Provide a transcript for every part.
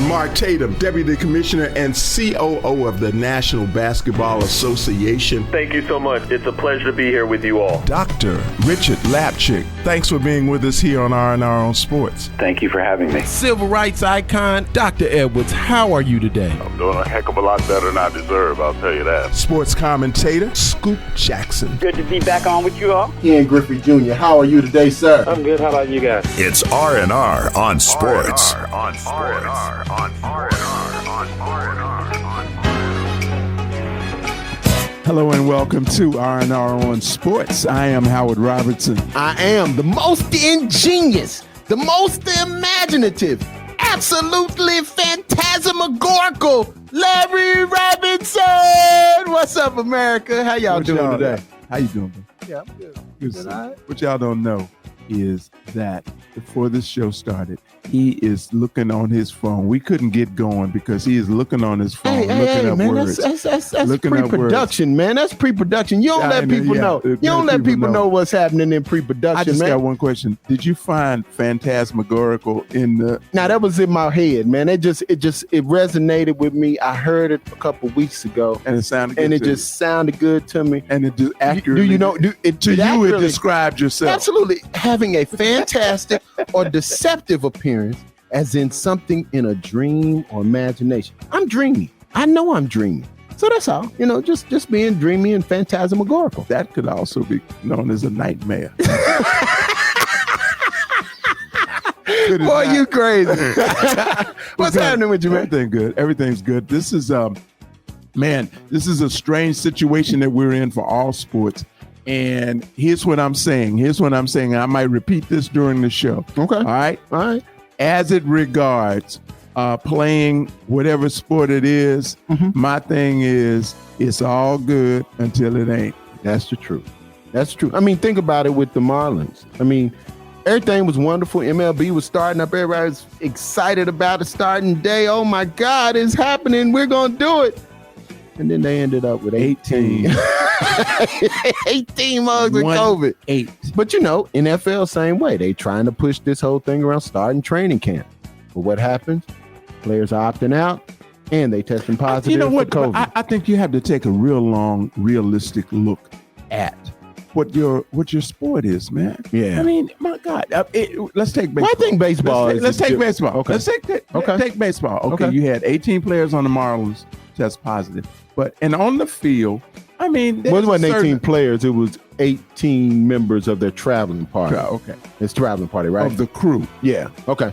Mark Tatum, Deputy Commissioner and COO of the National Basketball Association. Thank you so much. It's a pleasure to be here with you all. Dr. Richard Lapchick, thanks for being with us here on R&R on Sports. Thank you for having me. Civil rights icon, Dr. Edwards, how are you today? I'm doing a heck of a lot better than I deserve, I'll tell you that. Sports commentator, Scoop Jackson. Good to be back on with you all. Ian Griffey Jr., how are you today, sir? I'm good. How about you guys? It's R&R on Sports. R&R on Sports. Hello and welcome to R&R on Sports. I am Howard Robertson. I am the most ingenious, the most imaginative, absolutely phantasmagorical Larry Robinson. What's up, America? How y'all doing today? How you doing, bro? Yeah, I'm good. Good. What y'all don't know is that before this show started, he is looking on his phone. We couldn't get going because he is looking on his phone, looking up man, words. That's pre-production, man. That's pre-production. You don't let people know. You don't let people know what's happening in pre-production, I just man. got one question. Did you find phantasmagorical in the... Now, that was in my head, man. It resonated with me. I heard it a couple weeks ago. And it sounded good and it to just sounded good to me. And it just accurately... Do you know... It described yourself. Absolutely. Having a fantastic or deceptive appearance, as in something in a dream or imagination. I'm dreamy. I know I'm dreamy. So that's all. You know, just being dreamy and phantasmagorical. That could also be known as a nightmare. Boy, you crazy. What's happening with you, man? Everything good. Everything's good. This is this is a strange situation that we're in for all sports. And here's what I'm saying. I might repeat this during the show. Okay. All right. As it regards playing whatever sport it is, my thing is it's all good until it ain't. That's the truth. That's true. I mean, think about it with the Marlins. I mean, everything was wonderful. MLB was starting up. Everybody was excited about the starting day. Oh, my God, it's happening. We're going to do it. And then they ended up with 18 mugs of COVID. 8. But, you know, NFL, same way. They trying to push this whole thing around starting training camp. But what happens? Players are opting out, and they testing positive you know what? for COVID. I think you have to take a real long, realistic look at what your sport is, man. Yeah. I mean, my God. Let's take baseball. Well, I think baseball Let's take baseball. Okay. Let's take baseball. Okay. You had 18 players on the Marlins test positive. And on the field, I mean... Well, it wasn't 18 players. It was 18 members of their traveling party. Okay. It's traveling party, right? Of the crew. Yeah. Okay.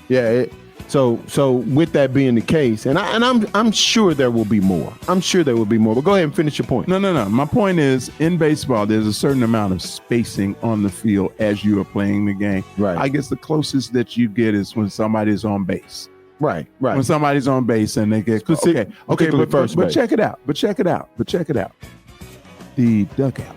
Yeah. So with that being the case, and I'm sure there will be more. But go ahead and finish your point. No. My point is, in baseball, there's a certain amount of spacing on the field as you are playing the game. Right. I guess the closest that you get is when somebody's on base. Right. When somebody's on base and they get but check it out. The dugout.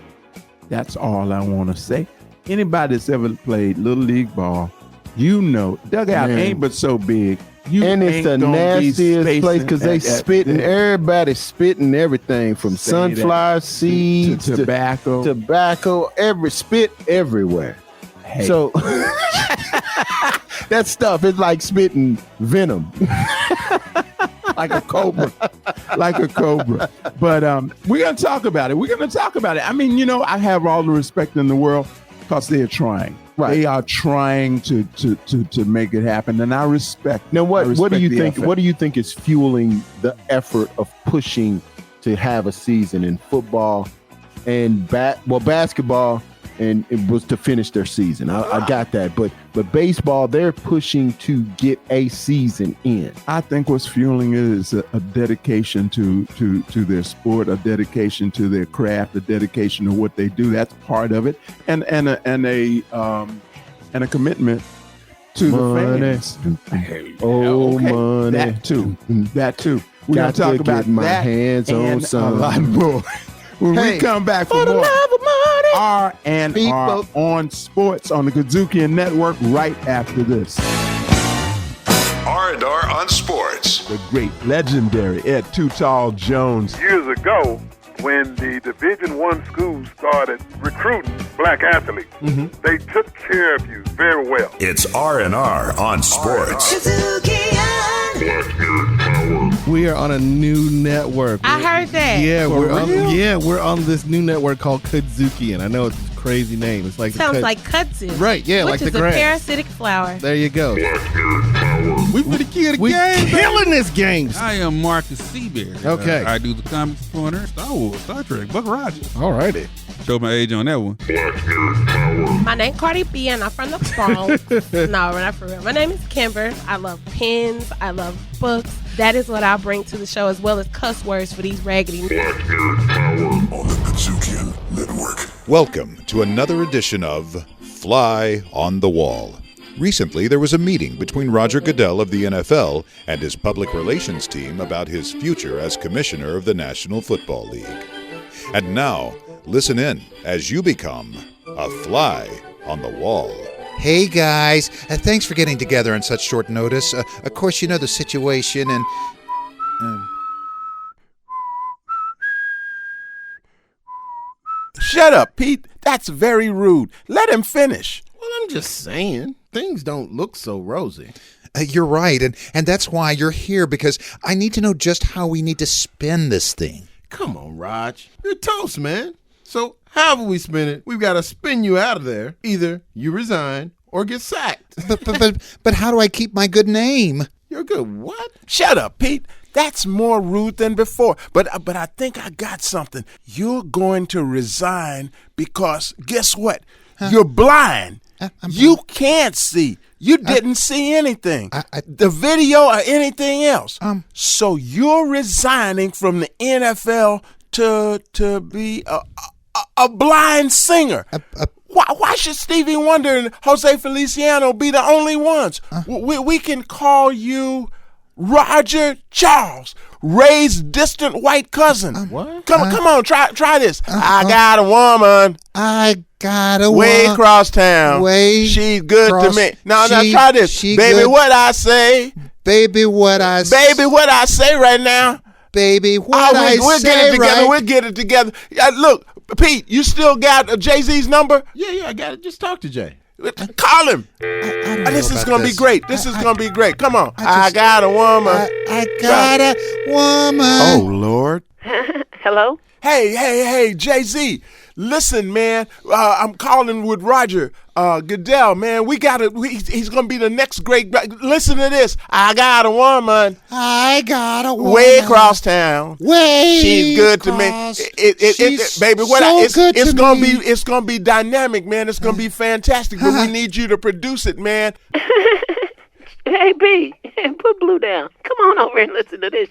That's all I want to say. Anybody that's ever played little league ball, you know, dugout ain't but so big. And it's the nastiest place because they spitting. Everybody's spitting everything from sunflower seeds to tobacco, spit everywhere. Hey. So that stuff is like spitting venom. like a cobra. But we're going to talk about it. I mean, you know, I have all the respect in the world because they're trying. Right. They are trying to make it happen, and I respect. Now, what do you think? Effort. What do you think is fueling the effort of pushing to have a season in football and basketball? And it was to finish their season. I got that. But baseball, they're pushing to get a season in. I think what's fueling it is a dedication to their sport, a dedication to their craft, a dedication to what they do. That's part of it, and a commitment to the fans. Money. That too. We're gonna talk about my that hands on some. A lot more. When we come back for more R&R on Sports on the KUDZUKIAN Network right after this. R&R on Sports. The great, legendary Ed Too Tall Jones. Years ago, when the Division I schools started recruiting black athletes, they took care of you very well. It's R&R on Sports. KUDZUKIAN. Black we are on a new network. I heard that. Yeah, we're on this new network called KUDZUKIAN. I know it's a crazy name. It's like sounds like kudzu. Right, yeah, which like the is a grass. parasitic flower. There you go. We for the kid We game. killing this game. I am Marcus Seaberry. Okay. I do the Comics Corner, Star Wars, Star Trek, Buck Rogers. Alrighty. Show my age on that one. My name Cardi B, and I'm from the Bronx. No, we're not for real. My name is Kimber. I love pens. I love books. That is what I bring to the show, as well as cuss words for these raggedy. On the KUDZUKIAN Network. Welcome to another edition of Fly on the Wall. Recently, there was a meeting between Roger Goodell of the NFL and his public relations team about his future as commissioner of the National Football League. And now, listen in as you become a fly on the wall. Hey guys, thanks for getting together on such short notice. Of course, you know the situation and... Shut up, Pete. That's very rude. Let him finish. Well, I'm just saying, things don't look so rosy. You're right, and that's why you're here, because I need to know just how we need to spin this thing. Come on, Raj. You're toast, man. So however we spin it, we've got to spin you out of there. Either you resign or get sacked. But how do I keep my good name? You're good. What? Shut up, Pete. That's more rude than before. But I think I got something. You're going to resign because guess what? You're blind. You can't see. You didn't see anything. The video or anything else. So you're resigning from the NFL to be a blind singer. Why should Stevie Wonder and Jose Feliciano be the only ones? We can call you Roger Charles, Ray's distant white cousin. What? Come on, try this. I got a woman. I got a way across town. She's good to me. Now try this. Baby, good. What I say? Baby, what I Baby, what I say right now? Baby, what I we'll say get it together. right? We'll get it together. Look, Pete, you still got Jay-Z's number? Yeah, I got it. Just talk to Jay. Call him. This is going to be great. This is going to be great. Come on. I got a woman. I got a woman. Oh, Lord. Hello? Hey, Jay-Z. Listen, man, I'm calling with Roger Goodell, man. He's going to be the next great. Listen to this. I got a woman. I got a woman. Way across town. She's good to me. Baby, it's going to be dynamic, man. It's going to be fantastic, but we need you to produce it, man. Hey, B, put Blue down. Come on over and listen to this.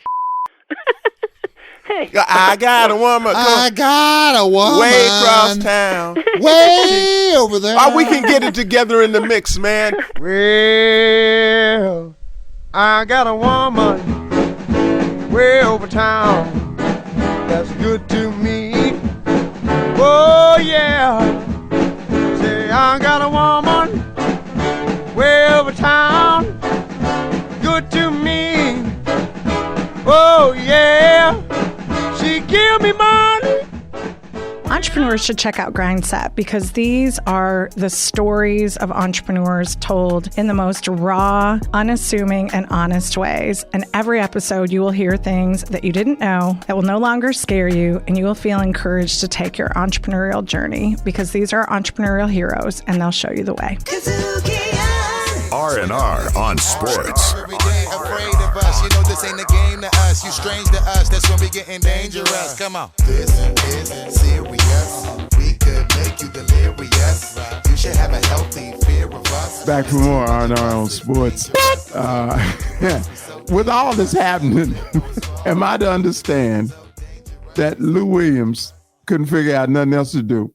Hey. I got a woman. I got a woman. Way across town. Way over there. We can get it together in the mix, man. Well, I got a woman way over town that's good to me. Oh, yeah. Say, I got a woman way over town, good to me. Oh, yeah. She give me money. Entrepreneurs should check out Grindset because these are the stories of entrepreneurs told in the most raw, unassuming, and honest ways. And every episode, you will hear things that you didn't know that will no longer scare you, and you will feel encouraged to take your entrepreneurial journey because these are entrepreneurial heroes, and they'll show you the way. R&R on sports. Afraid of us, you know this ain't a game to us. You strange to us, that's when we getting dangerous. Come on. This is serious. We could make you delirious. You should have a healthy fear of us. Back for more R&R on sports. With all this happening, am I to understand that Lou Williams couldn't figure out nothing else to do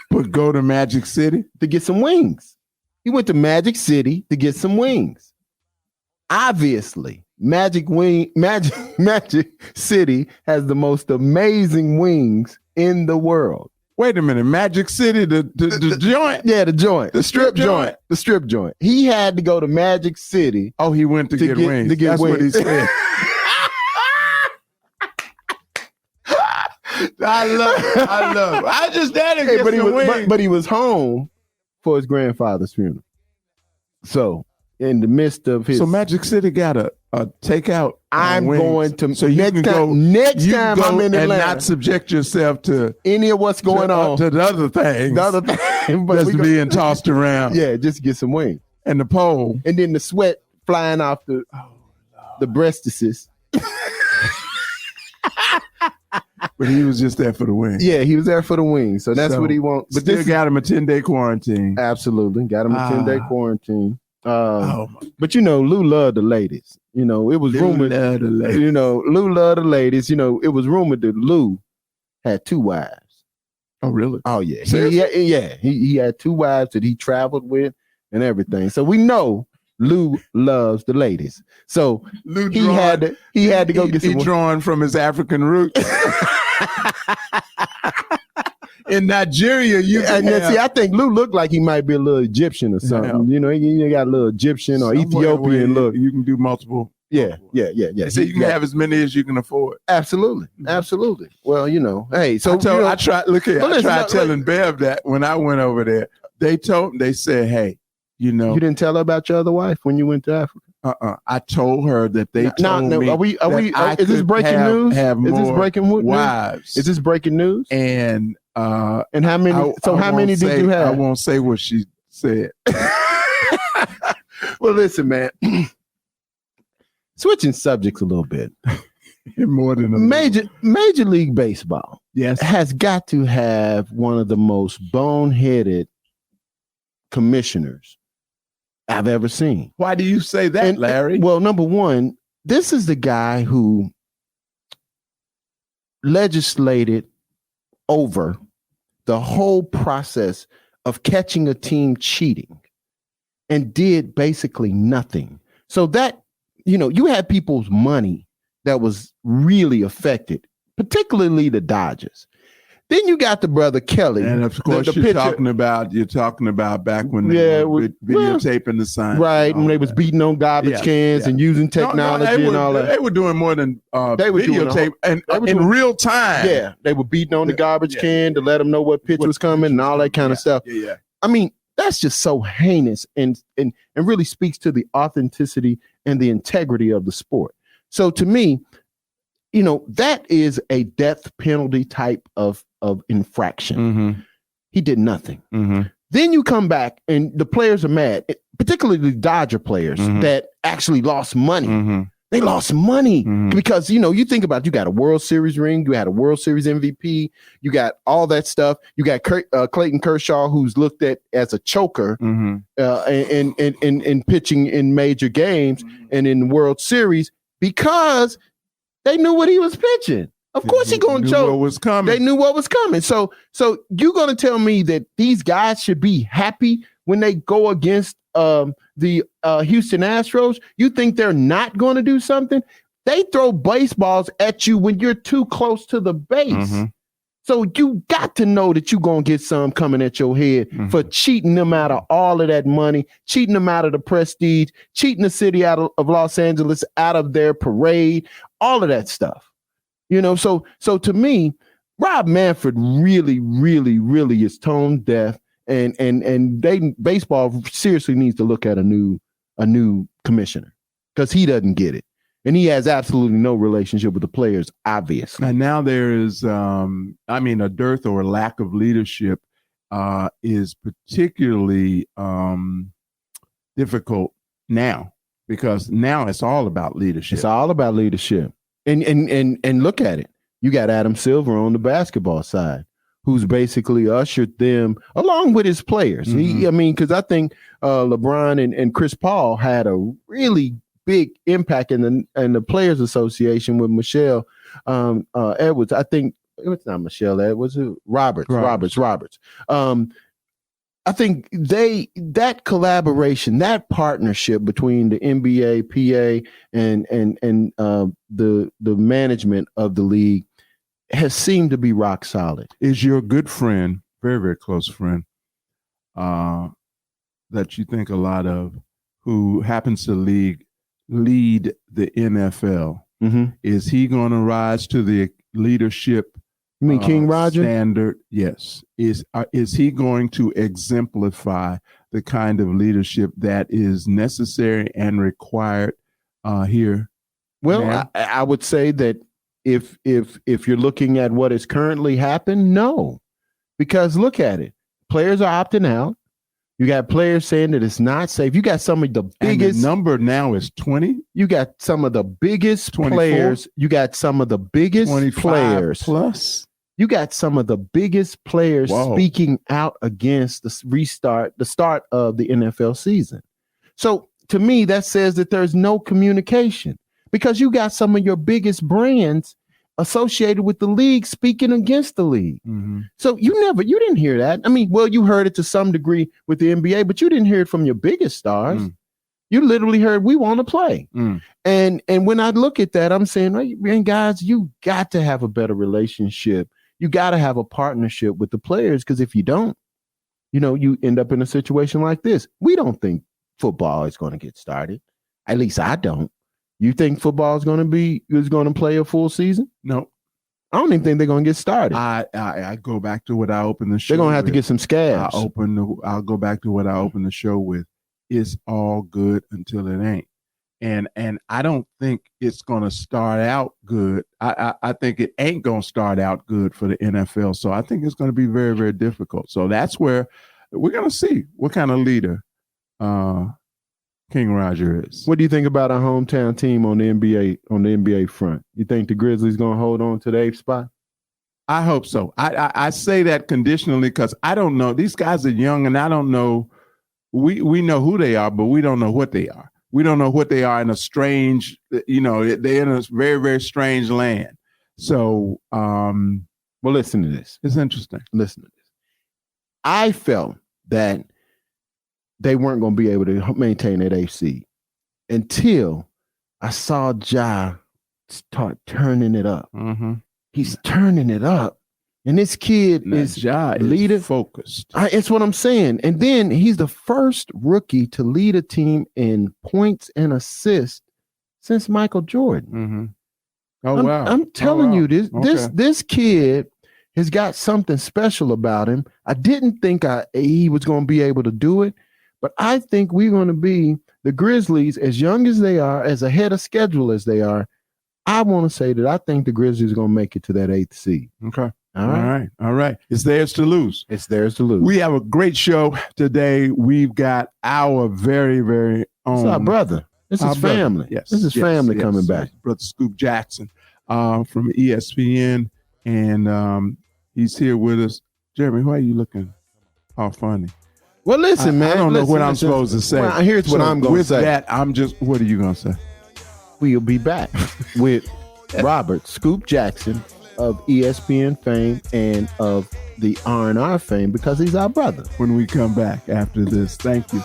but go to Magic City to get some wings? He went to Magic City to get some wings. Obviously, Magic City has the most amazing wings in the world. Wait a minute, Magic City, the joint? Yeah, the joint. The strip joint. The strip joint. He had to go to Magic City. Oh, he went to get wings. To get That's wings. what he said. I love. I just had to get some wings. But he was home for his grandfather's funeral. So in the midst of his. So Magic City got a takeout. I'm wings. going to. So you next can time, go. Next you time can go I'm in and Atlanta, not subject yourself to any of what's going on. To the other things. The other thing, but Just being tossed around. Yeah, just get some wings. And the pole. And then the sweat flying off the breastises. But he was just there for the wings. Yeah, he was there for the wings. So that's what he wants. But still got him a 10-day quarantine. Absolutely. Got him a 10-day quarantine. But Lou loved the ladies. It was rumored. Lou loved the ladies. It was rumored that Lou had 2 wives. Oh, really? Oh, yeah. He had 2 wives that he traveled with and everything. So we know Lou loves the ladies. So Lou he had to go get some. He drawn from his African roots. In Nigeria, I think Lou looked like he might be a little Egyptian or something. Yeah. He got a little Egyptian or Ethiopian look. You can do multiple. Yeah. So you can have as many as you can afford. Absolutely. Well, hey, so I tried. Look here, I tried telling Bev that when I went over there. They said, hey, you didn't tell her about your other wife when you went to Africa. I told her that they told me. Is this breaking news? Is this breaking news? Wives? Is this breaking news? And how many? How many did you have? I won't say what she said. Well, listen, man. Switching subjects a little bit. More than a Major League Baseball. Yes, has got to have one of the most boneheaded commissioners I've ever seen. Why do you say that, Larry? Well, number one, this is the guy who legislated over the whole process of catching a team cheating and did basically nothing. So that, you had people's money that was really affected, particularly the Dodgers. Then you got the brother Kelly, and of course you're talking about back when they were videotaping the sign, right? When they was beating on garbage cans and using technology and all that. They were doing more than videotape and in real time. Yeah, they were beating on the garbage can to let them know what pitch was coming and all that kind of stuff. Yeah. I mean, that's just so heinous and really speaks to the authenticity and the integrity of the sport. So to me, that is a death penalty type of infraction. Mm-hmm. He did nothing. Mm-hmm. Then you come back and the players are mad, particularly the Dodger players that actually lost money. Mm-hmm. They lost money because, you think about it, you got a World Series ring, you had a World Series MVP, you got all that stuff. You got Clayton Kershaw, who's looked at as a choker in pitching in major games and in the World Series because they knew what he was pitching. Of course he going to choke. What was coming. They knew what was coming. So you're going to tell me that these guys should be happy when they go against the Houston Astros? You think they're not going to do something? They throw baseballs at you when you're too close to the base. So you got to know that you're going to get some coming at your head for cheating them out of all of that money, cheating them out of the prestige, cheating the city out of Los Angeles out of their parade, all of that stuff. So to me, Rob Manfred really, really, really is tone deaf, and baseball seriously needs to look at a new commissioner because he doesn't get it. And he has absolutely no relationship with the players, obviously. And now there is, a dearth or lack of leadership is particularly difficult now because now it's all about leadership. It's all about leadership. And look at it. You got Adam Silver on the basketball side, who's basically ushered them along with his players. Because I think LeBron and Chris Paul had a really big impact in the Players Association with Michelle Edwards. I think it was not Michelle Edwards, Roberts. I think that collaboration, that partnership between the NBA, PA, and the management of the league has seemed to be rock solid. Is your good friend, very, very close friend, that you think a lot of, who happens to lead the NFL? Is he going to rise to the leadership? You mean King Roger? Standard, yes. Is he going to exemplify the kind of leadership that is necessary and required here? Well, I would say that if you're looking at what has currently happened, no, because look at it. Players are opting out. You got players saying that it's not safe. You got some of the biggest. And the number now is 20. You got some of the biggest 24? players. You got some of the biggest 25 players. plus. You got some of the biggest players speaking out against the start of the NFL season. So to me, that says that there's no communication because you got some of your biggest brands associated with the league speaking against the league. Mm-hmm. So you didn't hear that. I mean, well, you heard it to some degree with the NBA, but you didn't hear it from your biggest stars. You literally heard, we want to play. And when I look at that, I'm saying, man, guys, you got to have a better relationship. You got to have a partnership with the players, because if you don't, you end up in a situation like this. We don't think football is going to get started. At least I don't. You think football is going to play a full season? No. I don't even think they're going to get started. I go back to what I opened the show. They're going to have to get some scabs. I'll go back to what I opened the show with. It's all good until it ain't. And I don't think it's going to start out good. I think it ain't going to start out good for the NFL. So I think it's going to be very, very difficult. So that's where we're going to see what kind of leader King Roger is. What do you think about our hometown team on the NBA front? You think the Grizzlies going to hold on to the 8th spot? I hope so. I say that conditionally because I don't know. These guys are young, and I don't know. We know who they are, but we don't know what they are. We don't know what they are in a strange, they're in a very, very strange land. So, well, listen to this. It's interesting. Listen to this. I felt that they weren't going to be able to maintain that 8th seed until I saw Ja start turning it up. Mm-hmm. He's turning it up. And this kid is leader focused. It's what I'm saying. And then he's the first rookie to lead a team in points and assists since Michael Jordan. Mm-hmm. Oh, wow. I'm telling you, this kid has got something special about him. I didn't think he was going to be able to do it, but I think we're going to be the Grizzlies, as young as they are, as ahead of schedule as they are. I want to say that I think the Grizzlies are going to make it to that 8th seed. Okay. All right. It's theirs to lose. It's theirs to lose. We have a great show today. We've got our very, very own. It's our brother. This is family. Yes. This is family coming back. Brother Scoop Jackson from ESPN. And he's here with us. Jeremy, why are you looking all funny? Well, listen, man. I don't know what I'm supposed to say. Well, here's what I'm going to say. With that, what are you going to say? We'll be back with Robert Scoop Jackson of ESPN fame and of the R&R fame, because he's our brother. When we come back after this. Thank you.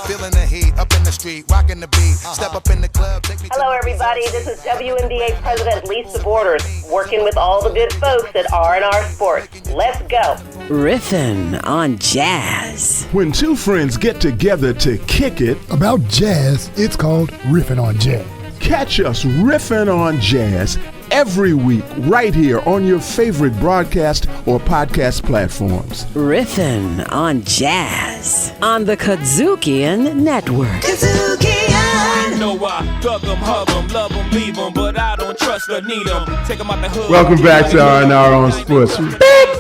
Feeling the heat up in the street, rocking the beat. Step up in the club, take me. Hello, everybody. This is WNBA President Lisa Borders, working with all the good folks at R&R Sports. Let's go. Riffin' on jazz. When two friends get together to kick it about jazz, it's called Riffin' on Jazz. Catch us riffing on jazz every week right here on your favorite broadcast or podcast platforms. Riffin' on jazz on the KUDZUKIAN Network. KUDZUKIAN! You know I thug 'em, hug 'em, love 'em, leave 'em, but I don't trust or need 'em. Take 'em out the hood. Welcome back to R&R on Sports.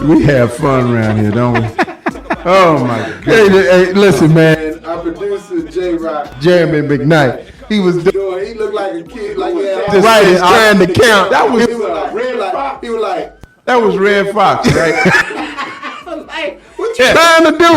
We have fun around here, don't we? Oh my God. Hey, listen, man. Our producer, J-Rock, Jeremy McKnight, he looked like a kid, like he's trying to count. That was That was Red Fox, right? What you trying to do?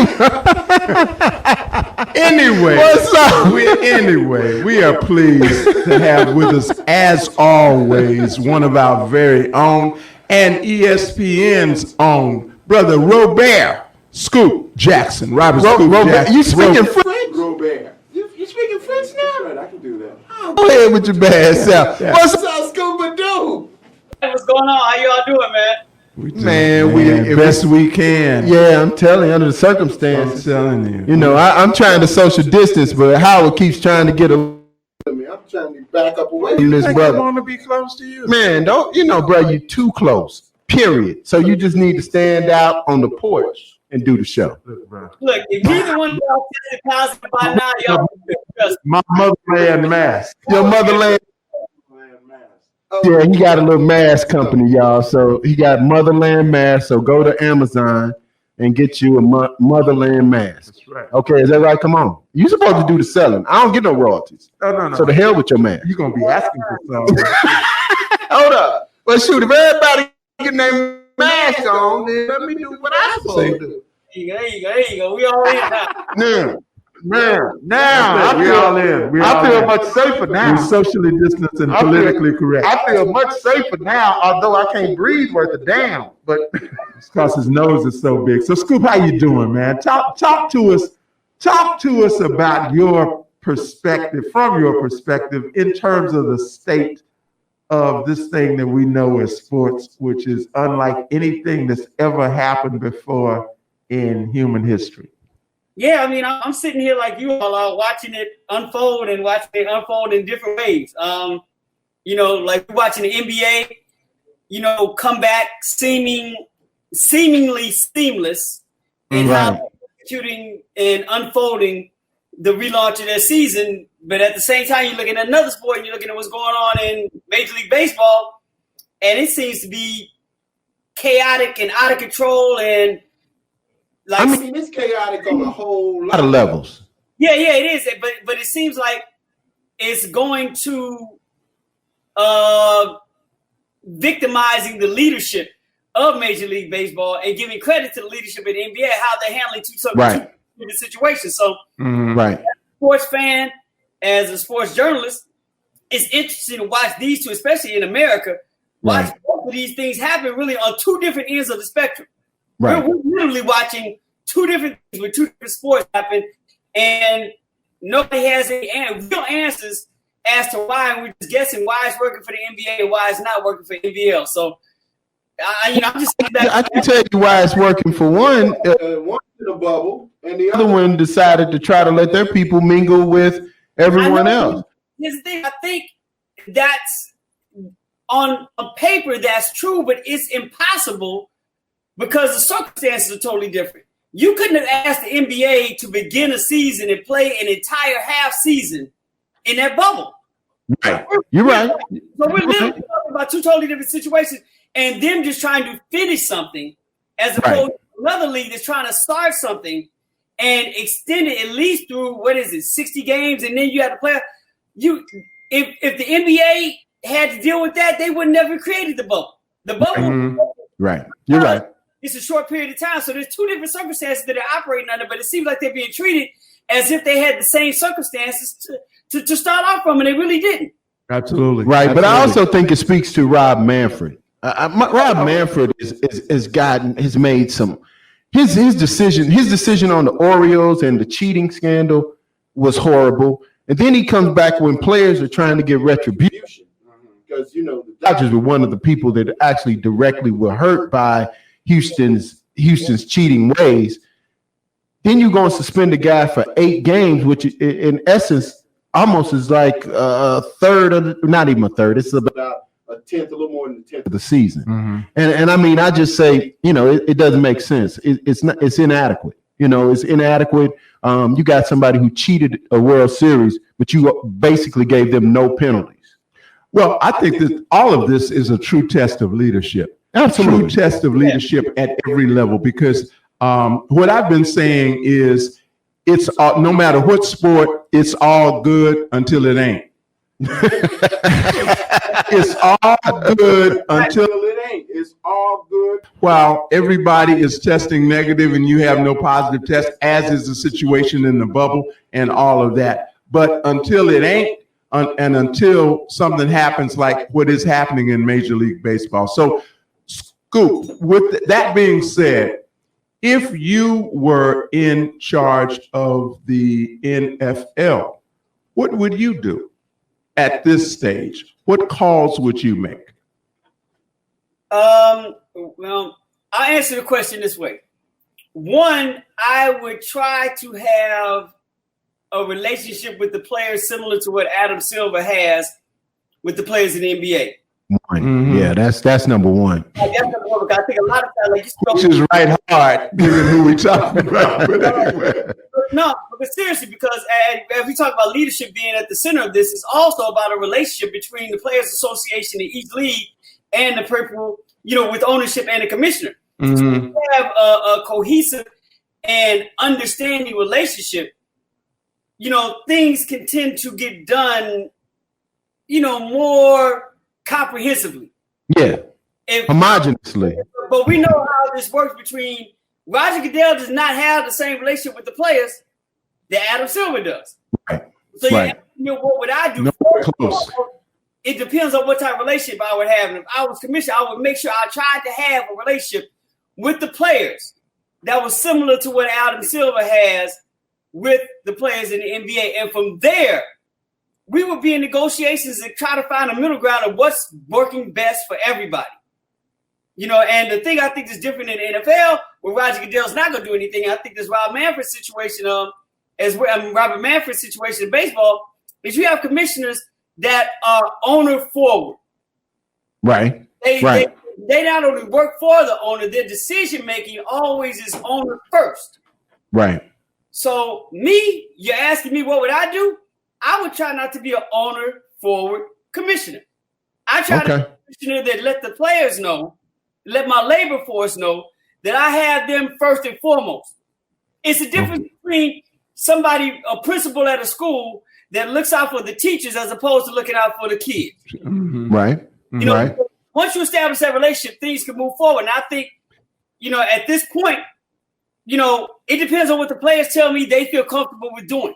Anyway, what's up? We are pleased to have with us, as always, one of our very own and ESPN's own, Brother Robert Scoop Jackson. Robert Scoop Jackson. You speaking French? Robert. You speaking French now? Right, I can do that. Go ahead with your bad self. Yeah. What's up, Scooby-Doo? Hey, what's going on? How y'all doing, man? Man, we best we can. Yeah, I'm telling you, under the circumstances. I'm telling you. You know, I'm trying to social distance, but Howard keeps trying to get I'm trying to back up away from this brother. I want to be close to you. Man, bro, you too close. Period. So you just need to stand out on the porch and do the show. Look, if either one of y'all tested positive by now, y'all My motherland mask. Your motherland. Yeah, he got a little mask company, y'all. So he got Motherland Mask. So go to Amazon and get you a Motherland mask. That's right. Okay, is that right? Come on. You're supposed to do the selling. I don't get no royalties. No. So the hell with your mask. You're going to be asking for something. Hold up. Well, shoot, if everybody get their mask on, then let me do what I'm supposed to do. There you go. We all in now. Now I feel much safer now. We're socially distanced and politically correct. I feel much safer now, although I can't breathe worth a damn. But it's because his nose is so big. So, Scoop, how you doing, man? Talk to us. Talk to us about your perspective, from your perspective, in terms of the state of this thing that we know as sports, which is unlike anything that's ever happened before in human history. Yeah, I mean, I'm sitting here like you all are, watching it unfold and watching it unfold in different ways. Like we're watching the NBA, come back seemingly seamless in how they're executing and unfolding the relaunch of their season. But at the same time, you're looking at another sport and you're looking at what's going on in Major League Baseball, and it seems to be chaotic and out of control and it's chaotic on a whole lot of levels. Yeah, it is. But it seems like it's going to victimizing the leadership of Major League Baseball and giving credit to the leadership of the NBA, how they're handling two different situations. So, right. As a sports fan, as a sports journalist, it's interesting to watch these two, especially in America, watch both of these things happen really on two different ends of the spectrum. Right. We're literally watching two different things with two different sports happen, and nobody has any real answers as to why. And we're just guessing why it's working for the NBA and why it's not working for NBL. So, I'm just. I can tell you why it's working for one. One in a bubble, and the other one decided to try to let their people mingle with everyone else. Here's the thing. I think that's on paper that's true, but it's impossible. Because the circumstances are totally different. You couldn't have asked the NBA to begin a season and play an entire half season in that bubble. Right. You're right. So we're literally talking about two totally different situations, and them just trying to finish something as opposed to another league that's trying to start something and extend it at least through, 60 games, and then you have to play. If the NBA had to deal with that, they would never created the bubble. The bubble. Right. You're right. It's a short period of time. So there's two different circumstances that they're operating under, but it seems like they're being treated as if they had the same circumstances to start off from, and they really didn't. Absolutely. Right. Absolutely. But I also think it speaks to Rob Manfred. Rob Manfred has made some his decision on the Orioles and the cheating scandal was horrible. And then he comes back when players are trying to get retribution. Because, the Dodgers were one of the people that actually directly were hurt by Houston's cheating ways. Then you're going to suspend a guy for 8 games, which in essence almost is like a third of not even a third. It's about a tenth, a little more than a tenth of the season. Mm-hmm. And I mean, I just say, it doesn't make sense. It's inadequate. It's inadequate. You got somebody who cheated a World Series, but you basically gave them no penalties. Well, I think that all of this is a true test of leadership. Absolutely. A true test of leadership at every level, because what I've been saying is it's no matter what sport, it's all good until it ain't. It's all good until it ain't. It's all good while everybody is testing negative and you have no positive test, as is the situation in the bubble and all of that. But until it ain't, and until something happens like what is happening in Major League Baseball. So, Scoop, with that being said, if you were in charge of the NFL, what would you do at this stage? What calls would you make? Well, I'll answer the question this way. One, I would try to have a relationship with the players similar to what Adam Silver has with the players in the NBA. one. Mm-hmm. Yeah, that's number one. That's number one because I think a lot of times, like, which is right hard, given who we talking about. But anyway. No, but seriously, because as we talk about leadership being at the center of this, it's also about a relationship between the Players Association in each league and the people, with ownership and the commissioner. Mm-hmm. So we have a cohesive and understanding relationship. Things can tend to get done, more comprehensively. Yeah, homogenously. But we know how this works between Roger Goodell does not have the same relationship with the players that Adam Silver does. Right. So what would I do? Close. It depends on what type of relationship I would have. And if I was commissioner, I would make sure I tried to have a relationship with the players that was similar to what Adam Silver has with the players in the NBA. And from there, we would be in negotiations and try to find a middle ground of what's working best for everybody. And the thing I think is different in the NFL, where Roger Goodell's not going to do anything, I think this Robert Manfred situation in baseball, is you have commissioners that are owner forward. Right. They not only work for the owner, their decision making always is owner first. Right. So you're asking me what would I do? I would try not to be an owner forward commissioner. I try to be a commissioner that let the players know, let my labor force know that I have them first and foremost. It's a difference between a principal at a school that looks out for the teachers as opposed to looking out for the kids. Mm-hmm. Right. Right. Once you establish that relationship, things can move forward. And I think, at this point, it depends on what the players tell me they feel comfortable with doing.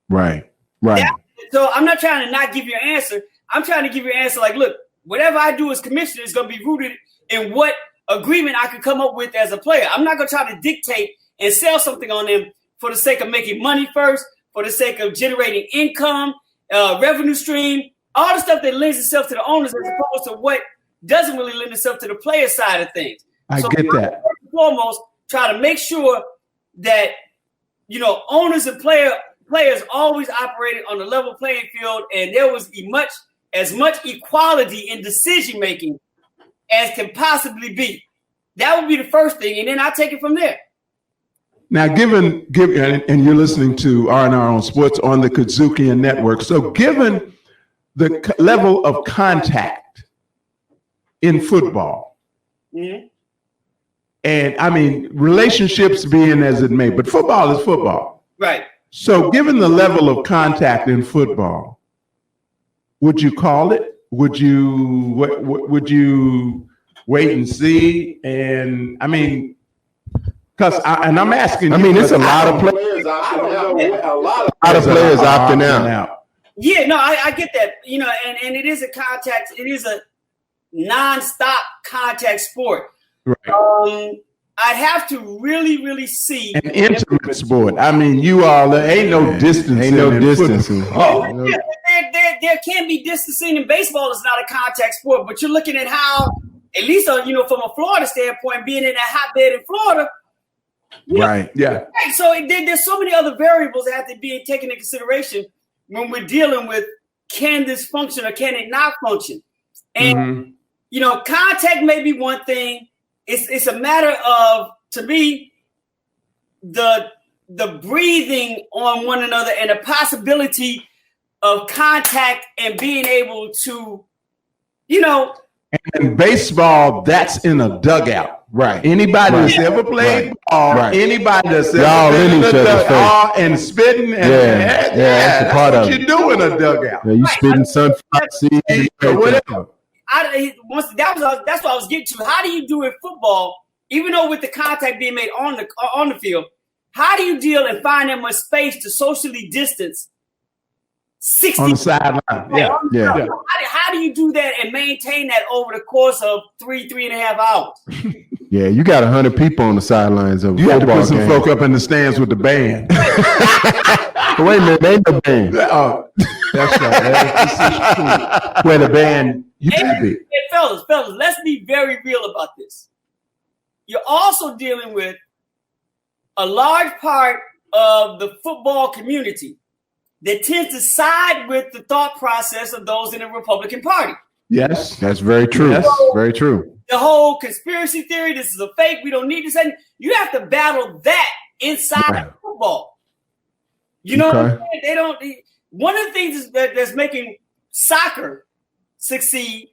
Right. Right. So I'm not trying to not give you an answer. I'm trying to give you an answer like, look, whatever I do as commissioner is going to be rooted in what agreement I can come up with as a player. I'm not going to try to dictate and sell something on them for the sake of making money first, for the sake of generating income, revenue stream, all the stuff that lends itself to the owners as opposed to what doesn't really lend itself to the player side of things. I get that. First and foremost, try to make sure that, owners and players always operated on a level playing field and there was as much equality in decision making as can possibly be. That would be the first thing, and then I take it from there. Now, given and you're listening to R&R on Sports on the KUDZUKIAN Network. So, given the level of contact in football, mm-hmm. and relationships being as it may, but football is football, right? So, given the level of contact in football, would you call it? Would you wait and see? And because I'm asking. It's a lot of players opting out. A lot of players opting out. Yeah, no, I get that. And it is a contact. It is a nonstop contact sport. Right. I'd have to really, really see an intimate sport. You all there ain't no distancing. Ain't no distancing. There can be distancing in baseball. It's not a contact sport, but you're looking at how, at least from a Florida standpoint, being in a hotbed in Florida. Right. Yeah. So there's so many other variables that have to be taken into consideration when we're dealing with can this function or can it not function? And contact may be one thing. It's a matter of, to me, the breathing on one another and the possibility of contact and being able to, And baseball, that's in a dugout. Right. Anybody that's ever played ball, anybody that's ever been in a dugout and spitting, that's a part of it. What you do in a dugout. Yeah, you spitting sunflower seeds or whatever. That's what I was getting to. How do you do in football, even though with the contact being made on the field, how do you deal and find that much space to socially distance 60 on the sideline? Yeah. How do you do that and maintain that over the course of 3.5 hours? Yeah, you got 100 people on the sidelines of you football. You have to put some folk up in the stands with the band. Wait a minute, they ain't no band. Oh, that's right. Where the band used to be. Hey, fellas, let's be very real about this. You're also dealing with a large part of the football community that tends to side with the thought process of those in the Republican Party. Yes, that's very true. Yes. Very true. The whole conspiracy theory, this is a fake, we don't need this. You have to battle that inside of football. You know what I'm saying? They don't. One of the things that's making soccer succeed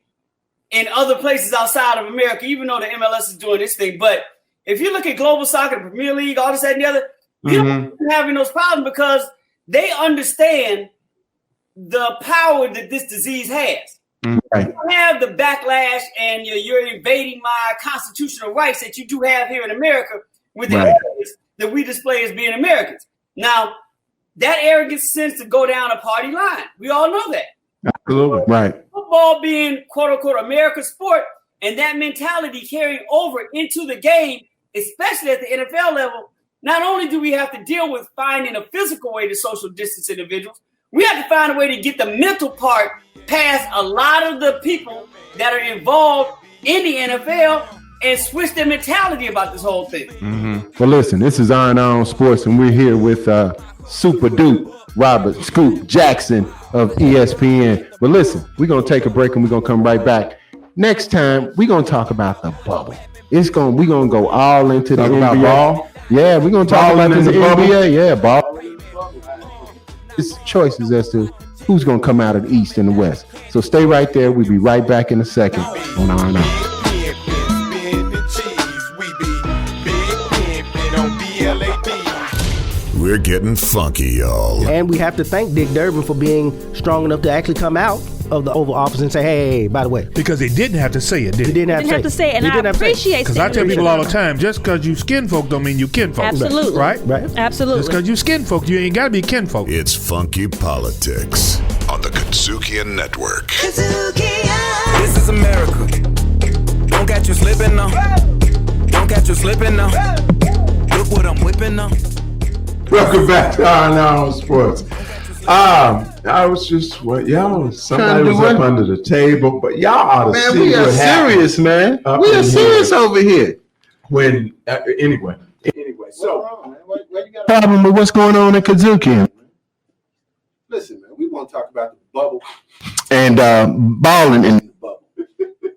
in other places outside of America, even though the MLS is doing this thing. But if you look at global soccer, the Premier League, all this, that, and the other, you don't having those problems because they understand the power that this disease has. Right. You don't have the backlash and you're invading my constitutional rights that you do have here in America with the arrogance that we display as being Americans. Now, that arrogance tends to go down a party line. We all know that. Absolutely. Right. Football being quote unquote America's sport and that mentality carrying over into the game, especially at the NFL level, not only do we have to deal with finding a physical way to social distance individuals, we have to find a way to get the mental part past a lot of the people that are involved in the NFL and switch their mentality about this whole thing. Well, listen, this is Iron On Sports, and we're here with Super Duke Robert Scoop Jackson of ESPN. But listen, we're going to take a break and we're going to come right back. Next time, we're going to talk about the bubble. We're going to go all into the NBA. Ball? Yeah, we're going to talk about the NBA. Yeah, ball. It's choices as to who's going to come out of the East and the West. So stay right there. We'll be right back in a second on Iron On. We're getting funky, y'all. And we have to thank Dick Durbin for being strong enough to actually come out of the Oval Office and say, hey, by the way. Because he didn't have to say it, did he? He didn't have to say it, and I appreciate it. Because I tell people all the time, just because you skin folk don't mean you kin folk. Absolutely. Right? Absolutely. Just because you skin folk, you ain't got to be kin folk. It's Funky Politics on the KUDZUKIAN Network. KUDZUKIAN. This is America. Don't catch you slipping now. Don't catch you slipping now. Look what I'm whipping now. Welcome back to Iron On Sports. I was just somebody was up under the table, but y'all ought to see we are serious, man. We are serious over here. When anyway, so problem with what's going on in KUDZUKIAN. Listen, man, we want to talk about the bubble And balling in the bubble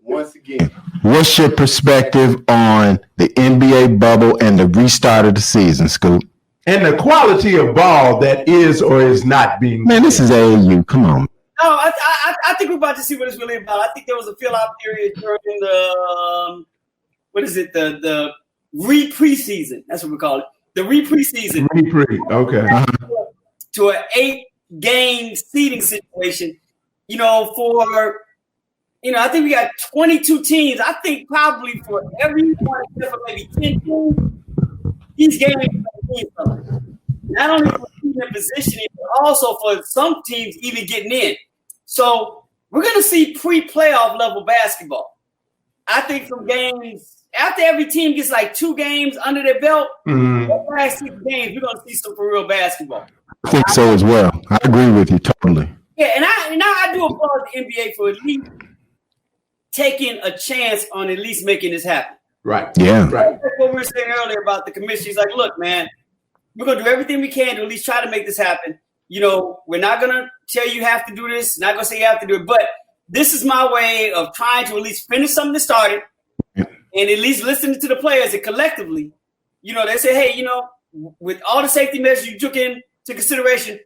once again. What's your perspective on the NBA bubble and the restart of the season, Scoop? And the quality of ball that is or is not being. Man, this is AAU. Come on. No, I think we're about to see what it's really about. I think there was a fill-out period during the the preseason. That's what we call it. The preseason. Okay. To an 8-game seeding situation. I think we got 22 teams. I think probably for everyone except for maybe 10 teams, these games mean something. Not only for team in positioning, but also for some teams even getting in. So we're going to see pre-playoff level basketball. I think some games, after every team gets like 2 games under their belt, the last 6 games, we're going to see some for real basketball. I think so as well. I agree with you totally. Yeah, and I do applaud the NBA for at least taking a chance on at least making this happen. Right. Yeah. Right. That's what we were saying earlier about the commission. He's like, look, man, we're going to do everything we can to at least try to make this happen. We're not going to tell you have to do this. Not going to say you have to do it. But this is my way of trying to at least finish something that started and at least listening to the players and collectively, they say, hey, with all the safety measures you took into consideration,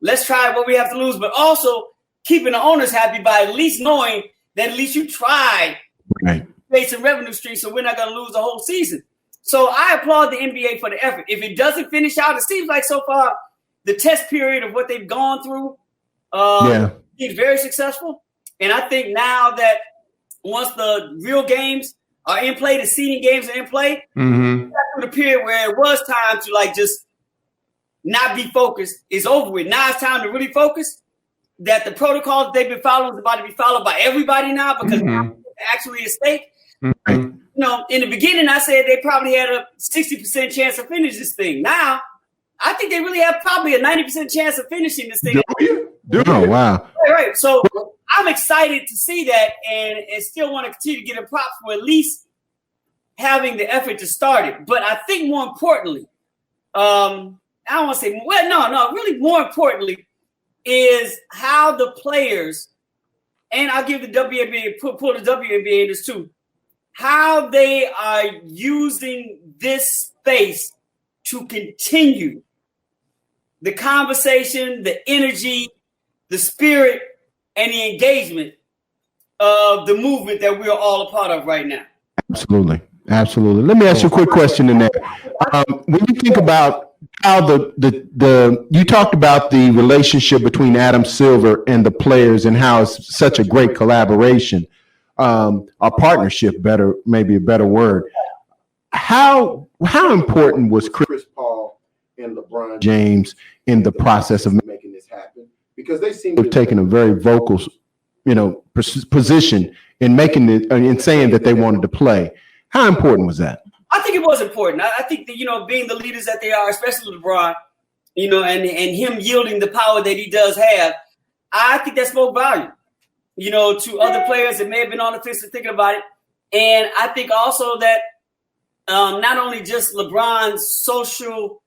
let's try what we have to lose, but also keeping the owners happy by at least knowing that at least you tried to create some revenue streams so we're not going to lose the whole season. So I applaud the NBA for the effort. If it doesn't finish out, it seems like so far the test period of what they've gone through is very successful. And I think now that once the real games are in play, the seeding games are in play, through the period where it was time to just not be focused is over with. Now it's time to really focus. That the protocols they've been following is about to be followed by everybody now because now it's actually at stake. In the beginning, I said they probably had a 60% chance of finishing this thing. Now, I think they really have probably a 90% chance of finishing this thing. Oh, wow. Right. So I'm excited to see that and still want to continue to get a prop for at least having the effort to start it. But I think more importantly, I don't want to say, really more importantly, is how the players and I'll give the WNBA, pull the WNBA in this too, how they are using this space to continue the conversation, the energy, the spirit, and the engagement of the movement that we're all a part of right now. Absolutely. Absolutely. Let me ask you a quick question in there. When you think about how you talked about the relationship between Adam Silver and the players and how it's such a great collaboration, a partnership, maybe a better word. How important was Chris Paul and LeBron James in the process of making this happen? Because they seem to have taken a very vocal, position in making it and saying that they wanted to play. How important was that? I think it was important. I think that, being the leaders that they are, especially LeBron, and him yielding the power that he does have, I think that spoke volume, to other players that may have been on the fence and thinking about it. And I think also that not only just LeBron's social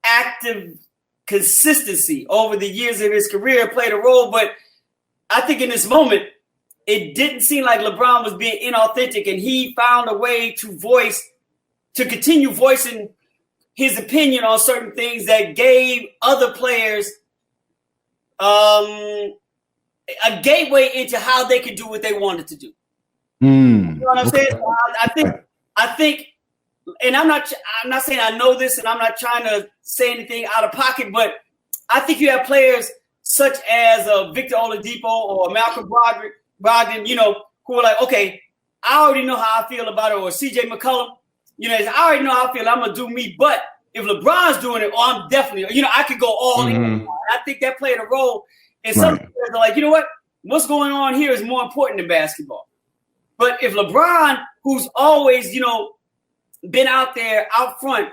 active consistency over the years of his career played a role, but I think in this moment, it didn't seem like LeBron was being inauthentic, and he found a way to continue voicing his opinion on certain things that gave other players a gateway into how they could do what they wanted to do. You know what I'm saying? I think, and I'm not saying I know this, and I'm not trying to say anything out of pocket, but I think you have players such as Victor Oladipo or Malcolm Brogdon, who are like, okay, I already know how I feel about it, or CJ McCollum, I already know how I feel. I'm gonna do me, but if LeBron's doing it, I'm definitely, I could go all in. I think that played a role. And some players are like, you know what? What's going on here is more important than basketball. But if LeBron, who's always, been out there out front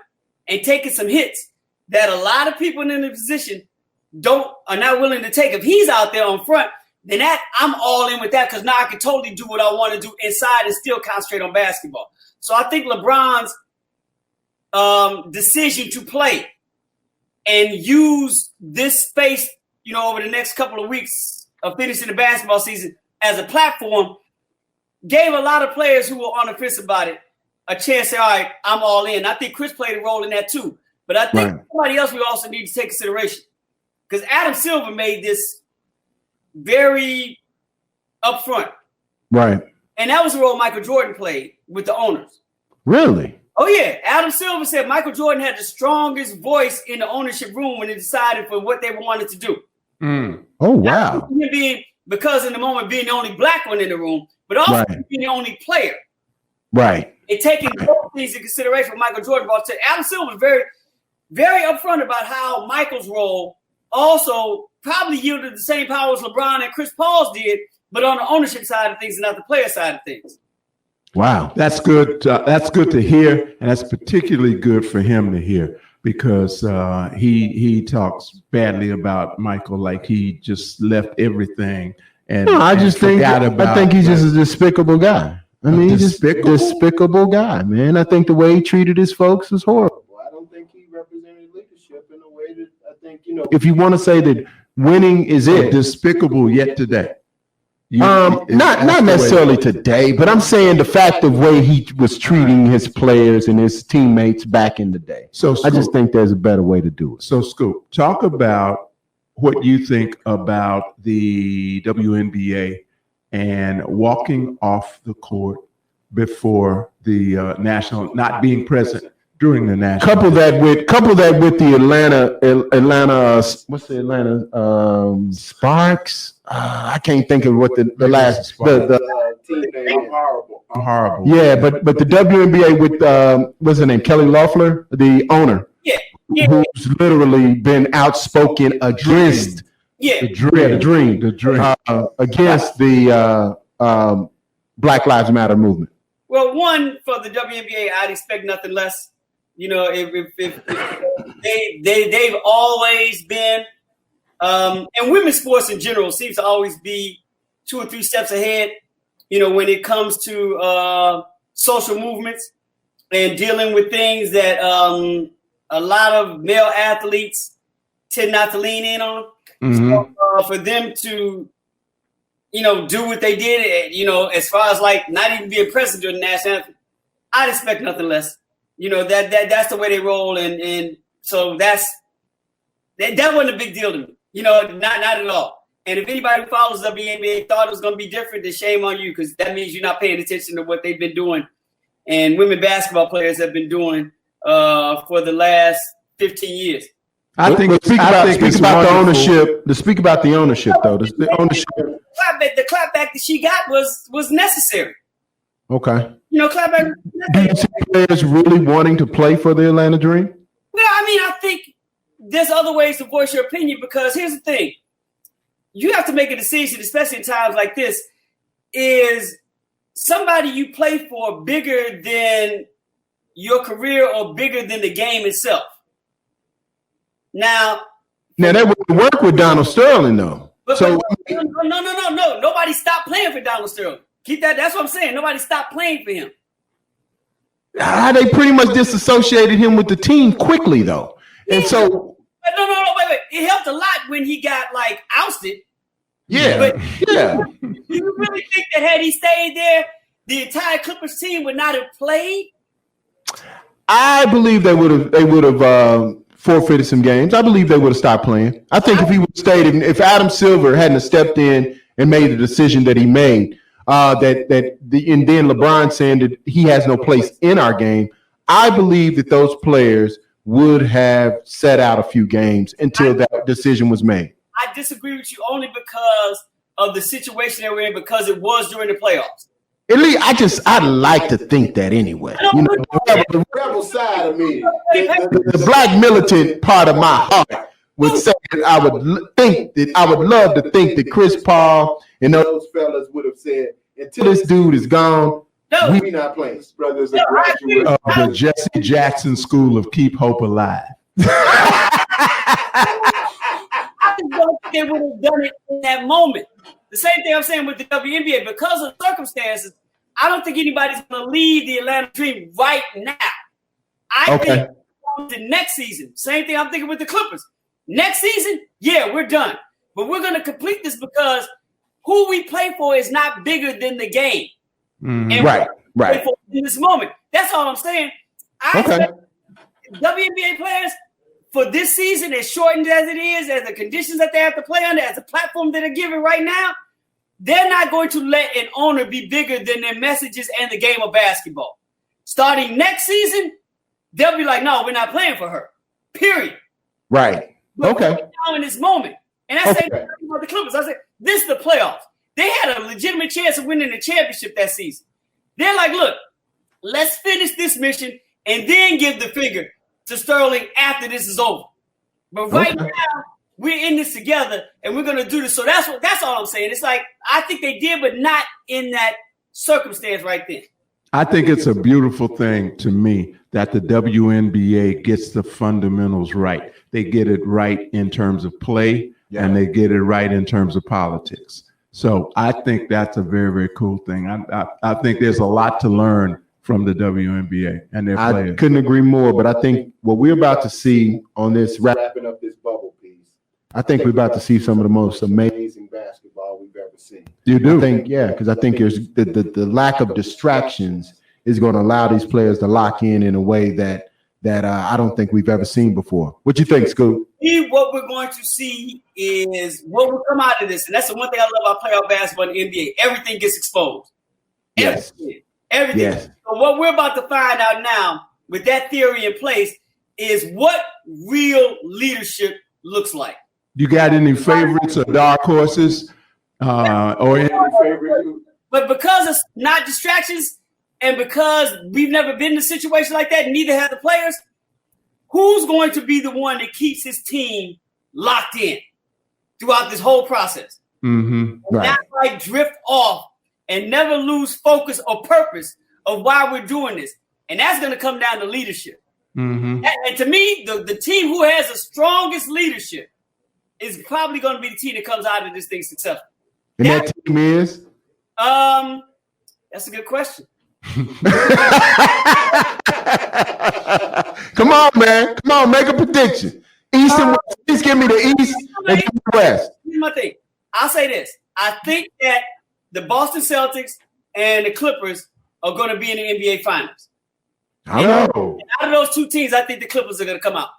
and taking some hits that a lot of people in the position are not willing to take, if he's out there on front, then I'm all in with that, because now I can totally do what I want to do inside and still concentrate on basketball. So I think LeBron's decision to play and use this space, over the next couple of weeks of finishing the basketball season as a platform, gave a lot of players who were on the fence about it a chance to say, all right, I'm all in. I think Chris played a role in that too. But I think somebody else we also need to take consideration, because Adam Silver made this very upfront. Right. And that was the role Michael Jordan played with the owners. Really? Oh, yeah. Adam Silver said Michael Jordan had the strongest voice in the ownership room when they decided for what they wanted to do. Oh, wow. Because in the moment being the only black one in the room, but also being the only player. Right. And taking both things into consideration what Michael Jordan brought to Adam Silver was very, very upfront about how Michael's role also probably yielded the same power as LeBron and Chris Paul's did, but on the ownership side of things and not the player side of things. Wow. That's good. That's good to hear. And that's particularly good for him to hear, because he talks badly about Michael, like he just left everything. And no, I think he's just a despicable guy. I mean, he's just a despicable guy, man. I think the way he treated his folks was horrible. I don't think he represented leadership in a way that I think, if you want to say that winning is it. Despicable yet today. Not necessarily today, but I'm saying the fact of way he was treating his players and his teammates back in the day. So I just think there's a better way to do it. So Scoop, talk about what you think about the WNBA and walking off the court before the national, not being present during the national. Couple that with the Atlanta. What's the Atlanta Sparks? I can't think of what the last team name. Horrible. Yeah, but the WNBA with what's her name? Kelly Loeffler, the owner. Yeah. Who's literally been outspoken against the dream against the Black Lives Matter movement. Well, one, for the WNBA, I'd expect nothing less. If they've always been, and women's sports in general seems to always be 2 or 3 steps ahead, when it comes to social movements and dealing with things that a lot of male athletes tend not to lean in on. Mm-hmm. So, for them to, do what they did, as far as like not even being present during the national anthem, I'd expect nothing less. That's the way they roll, and so that wasn't a big deal to me. Not at all. And if anybody who follows the WNBA thought it was going to be different, then shame on you, because that means you're not paying attention to what they've been doing, and women basketball players have been doing for the last 15 years. I think speak about the ownership. To speak about the ownership, though, the ownership. The clapback that she got was necessary. Okay. Clapback. Do you see players really wanting to play for the Atlanta Dream? Well, I think there's other ways to voice your opinion, because here's the thing: you have to make a decision, especially in times like this. Is somebody you play for bigger than your career or bigger than the game itself? Now that would work with Donald Sterling, though. No. Nobody stopped playing for Donald Sterling. Keep that. That's what I'm saying. Nobody stopped playing for him. They pretty much disassociated him with the team quickly, though. And so. Wait. It helped a lot when he got ousted. Yeah. But do you really think that had he stayed there, the entire Clippers team would not have played? I believe they would have forfeited some games. I believe they would have stopped playing. I think if he would have stayed, if Adam Silver hadn't stepped in and made the decision that he made, and then LeBron saying that he has no place in our game, I believe that those players would have set out a few games until that decision was made. I disagree with you only because of the situation that we're in, because it was during the playoffs. At least I'd like to think that anyway. The rebel side of me, the black militant part of my heart would say that I would love to think that Chris Paul and those fellas would have said, until this dude is gone, we not playing. Brothers are graduates of the Jesse Jackson School of Keep Hope Alive. I just don't think they would have done it in that moment. The same thing I'm saying with the WNBA. Because of circumstances, I don't think anybody's going to leave the Atlanta Dream right now. I think the next season, same thing I'm thinking with the Clippers. Next season, yeah, we're done. But we're going to complete this because who we play for is not bigger than the game. And right. In this moment. That's all I'm saying. I expect WNBA players for this season, as shortened as it is, as the conditions that they have to play under, as the platform that they're given right now, they're not going to let an owner be bigger than their messages and the game of basketball. Starting next season, they'll be like, no, we're not playing for her. Period. Right. But right now in this moment, and I say about the Clippers, I said, this is the playoffs. They had a legitimate chance of winning the championship that season. They're like, look, let's finish this mission and then give the figure to Sterling after this is over. But right now, we're in this together and we're going to do this. So that's all I'm saying. It's like, I think they did, but not in that circumstance right then. I think it's a beautiful thing to me that the WNBA gets the fundamentals right. They get it right in terms of play and they get it right in terms of politics. So I think that's a very, very cool thing. I think there's a lot to learn from the WNBA and their players. I couldn't agree more, but I think what we're about to see on this wrapping up this bubble piece, I think we're about to see some of the most amazing basketball we've ever seen. You do? Because I think there's the lack of distractions is going to allow these players to lock in a way that I don't think we've ever seen before. What you think, Scoop? What we're going to see is what will come out of this. And that's the one thing I love about playoff basketball in the NBA. Everything gets exposed. Yes. Everything. Yes. So what we're about to find out now with that theory in place is what real leadership looks like. You got any favorites or dark horses? Or any favorite? But because it's not distractions and because we've never been in a situation like that, neither have the players, who's going to be the one that keeps his team locked in throughout this whole process? Right. Not like drift off and never lose focus or purpose of why we're doing this. And that's going to come down to leadership. And to me, the team who has the strongest leadership is probably going to be the team that comes out of this thing successful. And that team is? That's a good question. Come on, man. Come on, make a prediction. East and West. Please give me the East and the West. Here's my thing. I'll say this. I think that the Boston Celtics and the Clippers are going to be in the NBA Finals. I know. Out of those two teams, I think the Clippers are going to come out.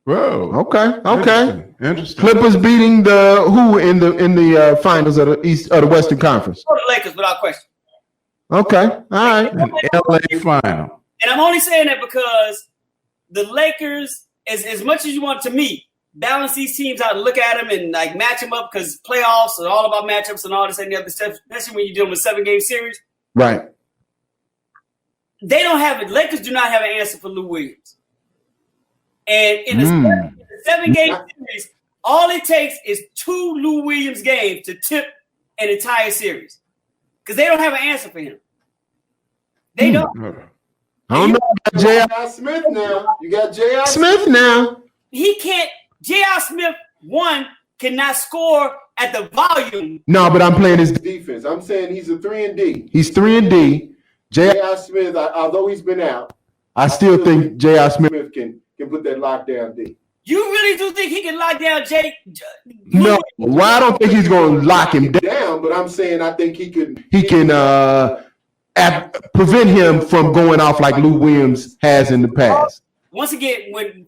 Whoa. Okay. Interesting. Clippers beating the who in the finals of the East of the Western Conference? The Lakers, without question. Okay. All right. An LA final. And I'm only saying that because the Lakers, as much as you want to me, balance these teams out and look at them and like match them up because playoffs are all about matchups and all this and the other stuff, especially when you're dealing with 7-game series. Right. They don't have it. Lakers do not have an answer for Lou Williams. And in the 7-game series, all it takes is 2 Lou Williams games to tip an entire series. Because they don't have an answer for him. They don't. I don't know about J.R. Smith now. You got J.R. Smith now. He can't. J.R. Smith, cannot score at the volume. No, but I'm playing his defense. I'm saying he's a 3-and-D. He's 3-and-D. J.R. Smith, although he's been out, I still think J.R. Smith can put that lockdown D. You really do think he can lock down Jake? No, well, I don't think he's going to lock him down. But I'm saying I think he can prevent him from going off like Lou Williams has in the past. Once again, when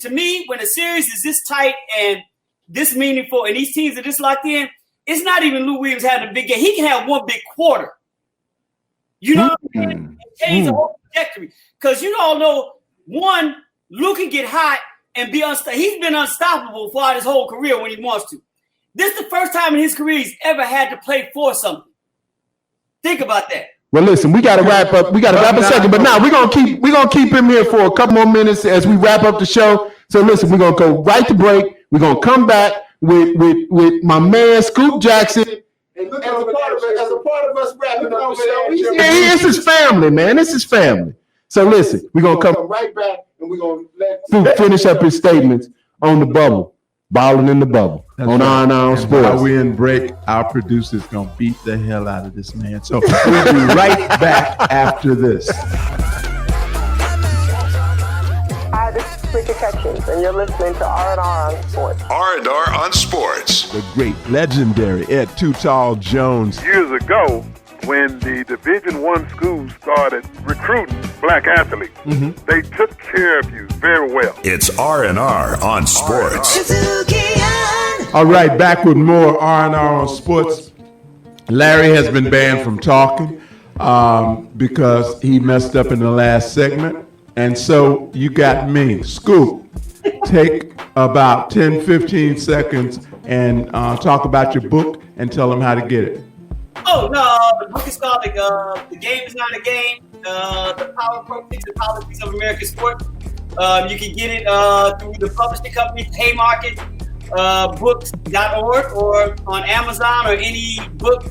a series is this tight and this meaningful, and these teams are this locked in, it's not even Lou Williams having a big game. He can have one big quarter. You know what I'm saying? Change the whole trajectory. Because you all know, Lou can get hot and be unstoppable. He's been unstoppable throughout his whole career when he wants to. This is the first time in his career he's ever had to play for something. Think about that. Well, listen, we got to wrap up. We got to wrap a second, but now we're gonna keep him here for a couple more minutes as we wrap up the show. So listen, we're gonna go right to break. We're gonna come back with my man Scoop Jackson. And look, as a part of us wrapping up the show, it's his family, man. It's his family. So listen, we're gonna come right back and we're gonna let Scoop finish up his statements on the bubble, balling in the bubble. That's on right. On Sports. While we in break, our producer's gonna beat the hell out of this man. So we'll be right back after this. Hi, this is Rika Catchings, and you're listening to R&R on Sports. R&R on Sports. The great, legendary Ed Too Tall Jones. Years ago, when the Division I schools started recruiting black athletes, they took care of you very well. It's R&R on Sports. All right, back with more R&R on Sports. Larry has been banned from talking because he messed up in the last segment. And so you got me. Scoop, take about 10, 15 seconds and talk about your book and tell them how to get it. Oh, no, the book is called The Game is Not a Game, The Power, Politics, and Policies of American Sport. You can get it through the publishing company, Haymarket, books.org, or on Amazon or any book,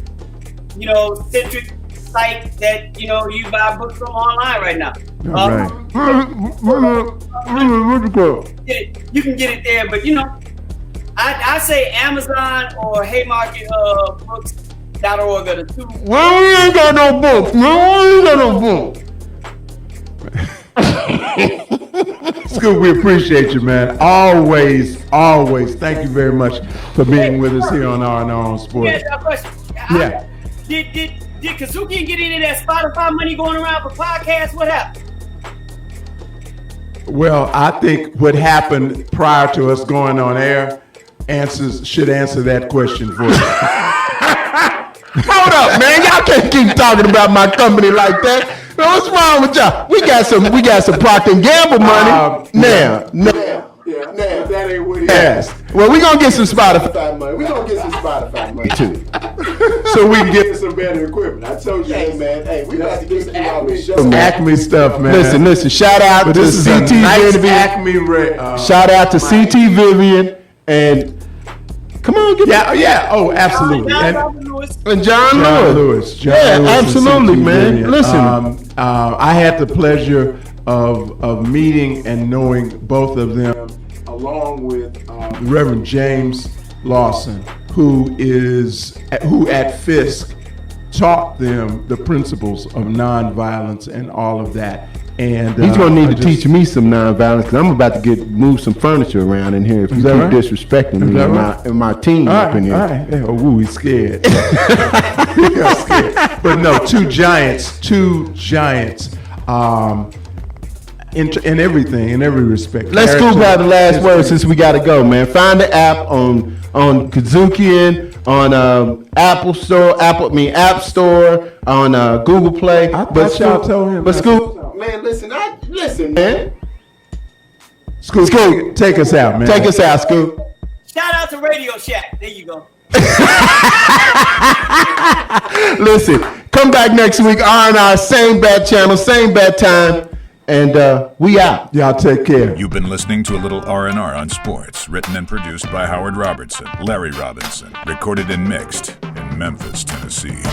centric site that, you buy books from online right now. All right. You can get it there, but, I say Amazon or Haymarket books.org are the two. Well, we ain't got no books. Scoop, we appreciate you, man. Always. Thank you very much for being with us here on R&R on Sports. Yeah. Did KUDZUKIAN get any of that Spotify money going around for podcasts? What happened? Well, I think what happened prior to us going on air should answer that question for you. Hold up, man. Y'all can't keep talking about my company like that. What's wrong with y'all? We got some Procter & Gamble money. Now, that ain't what he asked. Well, we're going to get some Spotify money. We're going to get some Spotify money, too. So we can get some better equipment. I told you, man, we got to get some Acme stuff. Some Acme stuff, man. Listen, shout out to CT Vivian. Acme shout out to CT Vivian and come on, get yeah. Oh, absolutely. And John Lewis. Absolutely, man. Listen, I had the pleasure of meeting and knowing both of them, along with Reverend James Lawson, who at Fisk taught them the principles of nonviolence and all of that. And he's gonna need to teach me some nonviolence because I'm about to move some furniture around in here if you keep disrespecting me and my team up in here. All right. Yeah, ooh, he's scared. He got scared. But no, two giants. In everything, in every respect. Let's scoop out the last word since we got to go, man. Find the app on KUDZUKIAN, on App Store, on Google Play. I thought y'all told him. But Scoop, Man, listen, man. Scoop, take us out, man. Take us out, Scoop. Shout out to Radio Shack. There you go. Listen, come back next week, R&R, same bad channel, same bad time. And we out. Y'all take care. You've been listening to a little R&R on sports, written and produced by Howard Robertson, Larry Robinson, recorded and mixed in Memphis, Tennessee.